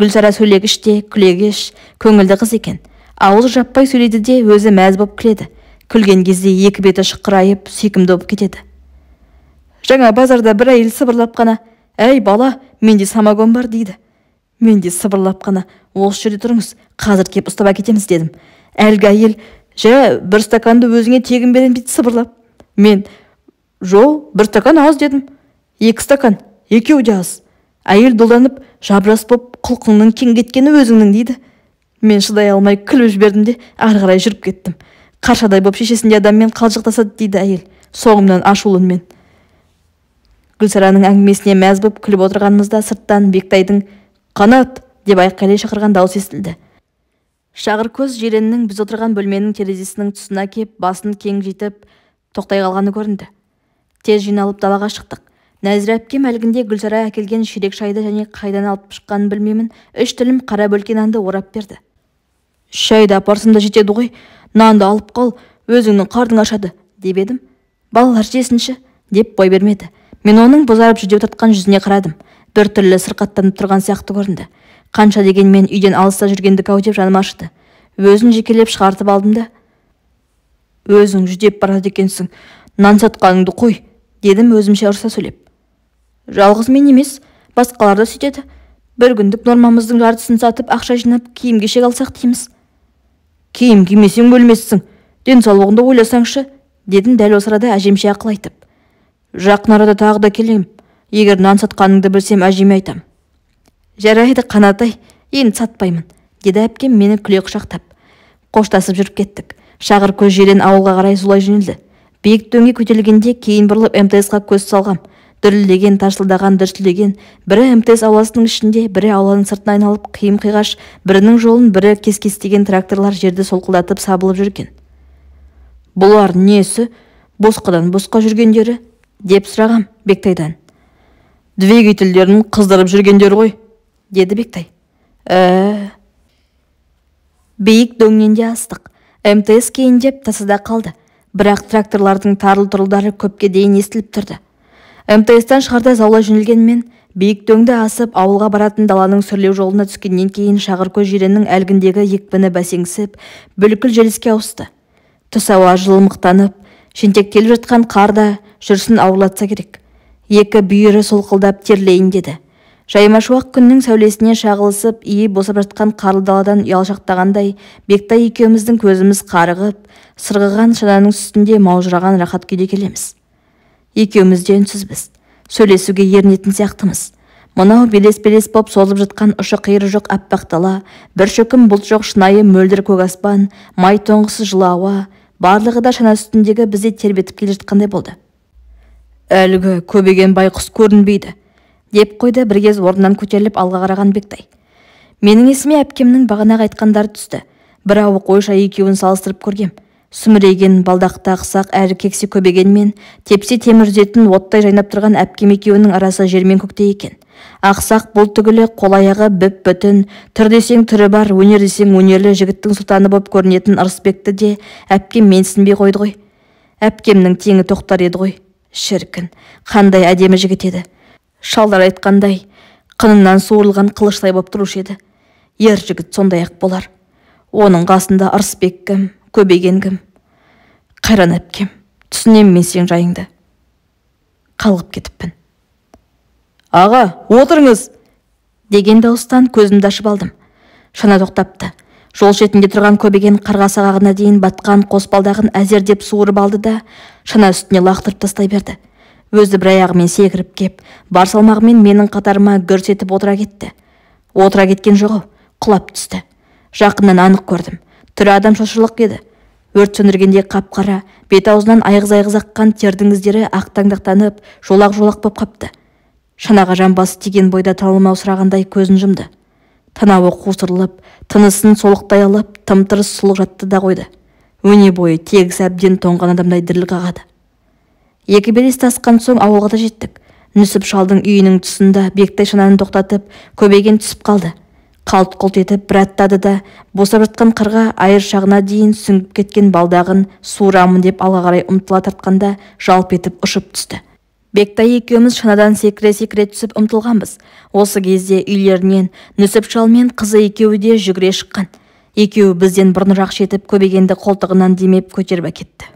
S1: Гүлсара сөйлегіш те, күлегеш, көңілді қыз екен. Ауыз жаппай сөйлейді де өзі мәз боп күледі. Күлген кезде екі беті шықырайып, сүйкімді болып кетеді. Жаңа базарда бір әйел сыбырлап қана, «Әй бала, менде самогон бар» дейді. Менде сыбырлап қана, «Осы жерде тұрыңыз, қазір кеп ұстап әкетеміз» дедім. Әлгі әйел, «Жә, бір стаканды өзіңе тегін берем» дейді сыбырлап. Мен, «Жо, бір стакан аз» дедім. «Екі стакан, екеуі де аз». Әйел долданып, «Жабырас боп құлқыңның кең кеткені өзіңнің» дейді. Мен шыдай алмай күліп жібердім де ары қарай жүріп кеттім. Қаршадай боп шешесінде адаммен қалжықтасады дейді әйел, соңымнан ашулы үнмен. Гүлсараның әңгімесіне мәз боп күліп отырғанымызда сырттан Бектайдың «Қанат!» деп айқайлай шақырған дауыс естілді. Шағыр көз жиреннің біз отырған бөлменің терезесінің тұсына кеп, басын кең житіп, тоқтай қалғаны көрінді. Тез жиналып далаға шықтық. Нәзира әпкем әлгінде Гүлсара әкелген ширек шайды және қайдан алып шыққанын білмеймін, 3 тілім қара бөлке нанды орап берді. «Шайды апарсам да жетеді ғой, нанды алып қал, өзіңнің қардың ашады» деп едім. «Балалар жесінші» деп бой бермеді. Мен оның бозарып жүдеу тартқан жүзіне қарадым. Бір түрлі сырқаттанып тұрған сияқты көрінді. Қанша дегенмен үйден алыста жүргендік-ау деп жаным ашыды. Өзін жекелеп шығартып алдым да, «Өзің жүдеп барады екенсің, нан сатқаныңды қой» дедім өзімше ұрса сөйлеп. «Жалғыз мен емес, басқалар да сөйтеді. Бір күндік нормамыздың жартысын сатып, ақша жинап, киім кешек алсақ дейміз». «Киім кимесең өлмессің, денсаулығыңды ойласаңшы» дедім дәл осы арада әжемше ақыл айтып. «Жақын арада тағы да келем. Егер нан сатқаныңды білсем, әжеме айтам». «Жарайды Қанатай, енді сатпаймын» деді әпкем мені күле құшақтап. Қоштасып жүріп кеттік. Шағыр көз жирен ауылға қарай зулай жөнелді. Биік дөңге көтерілгенде кейін бұрылып МТС-қа көз салғам. Дүрілдеген, тарсылдаған, дүрсілдеген, бірі МТС ауласының ішінде, бірі ауланың сыртына айналып қиым-қиғаш, бірінің жолын бірі кес-кестеген тракторлар жерді солқылдатып сабылып жүрген. «Бұлар несі? Босқадан босқа жүргендері?» деп сұрағам Бектайдан. «Двигательдерін қыздырып жүргендер ғой» деді Бектай. Биік дөңнен де астық. МТС кейіндеп тасада қалды. Бірақ тракторлардың тарлы-тұрлдары көпке дейін естіліп тұрды. МТС-тан шығарда заулай жөнелгенмен, биік дөңді асып ауылға баратын даланың сүрлеу жолына түскеннен кейін Шағыр көз жиреннің әлгіндегі екпіні бәсеңсіп, бүлкіл желіске ауысты. Түс ауа жылымықтанып, шентек келіп жатқан қарда жүрсін ауырлатса керек. Екі бүйірі солқылдап терлейін деді. Жаймашуақ күннің сәулесіне шағылысып, ие босап жатқан қарлы даладан ұялшақтағандай, Бектай екеуміздің көзіміз қарығып, сырғыған шананың үстінде маужыраған рахат күйде келеміз. Екеуміз де үнсізбіз. Сөйлесуге ерінетін сияқтымыз. Мынау белес-белес боп созылып жатқан ұшы-қиыры жоқ аппақ дала, бір шөкім бұлт жоқ шынайы мөлдір көк аспан, май тоңғысы жылы ауа, барлығы да шана үстіндегі бізде тербетіп келе жатқандай болды. «Әлгі көбеген байқұс көрінбейді» деп қойды бір кез орнынан көтеріліп алға қараған Бектай. Менің есіме әпкемнің бағанағы айтқандары түсті. Бір ауық ойша екеуін салыстырып көргем. Сүмірейген, балдақты ақсақ әрі кексе көбегенмен тепсе темір үзетін оттай жайнап тұрған әпкем екеуінің арасы жер мен көктей екен. Ақсақ бұл түгілі қол-аяғы бүп-бүтін, түр десең түрі бар, өнер десең өнерлі жігіттің сұлтаны боп көрінетін Ырысбекті де әпкем менсінбей қойды ғой. Әпкемнің теңі Тоқтар еді ғой. Шіркін, қандай әдемі жігіт еді. Шалдар айтқандай, қынынан суырылған қылыштай боп тұрушы еді. Ер жігіт сондай-ақ болар. Оның қасында Ырысбек кім, көбеген кім? Қайран әпкем, түсінем мен сен жайыңды. Қалғып кетіппін. «Аға, отырыңыз!» деген дауыстан көзімді ашып алдым. Шана тоқтапты. Жол шетінде тұрған көбеген қарға сағағына дейін батқан қос балдағын әзер деп суырып алды да шана үстіне лақтырып тастай берді. Өзі бір аяғымен секіріп кеп, бар салмағымен менің қатарыма гүрс етіп отыра кетті. Отыра кеткен жоқ, құлап түсті. Жақыннан анық көрдім. Түрі адам шошырлық еді. Өрт сөндіргенде қап-қара, бет-аузынан айғыз-айғыз аққан тердің іздері ақтаңдақтанып, жолақ-жолақ боп қапты. Шанаға жамбасы тиген бойда талмау сұрағандай көзін жұмды. Танауы қусырылып, тынысын солықтай алып, тым-тырыс сұлық жатты да қойды. Өне бойы тегіс әбден тоңған адамдай діріл қағады. Екі белес тасқан соң ауылға да жеттік. Нүсіп шалдың үйінің тұсында Бектай шананы тоқтатып, көбеген түсіп қалды. Қалт-құлт етіп бір аттады да, босап жатқан қырға айыр шағына дейін сүңгіп кеткен балдағын суырамын деп алға қарай ұмтыла тартқанда жалп етіп ұшып түсті. Бектай екеуміз шанадан секіре түсіп ұмтылғанбыз. Осы кезде үйлерінен Нүсіп шал мен қызы екеуі де жүгіре шыққан. Екеуі бізден бұрынырақ жетіп көбегенді қолтығынан демеп көтеріп әкетті.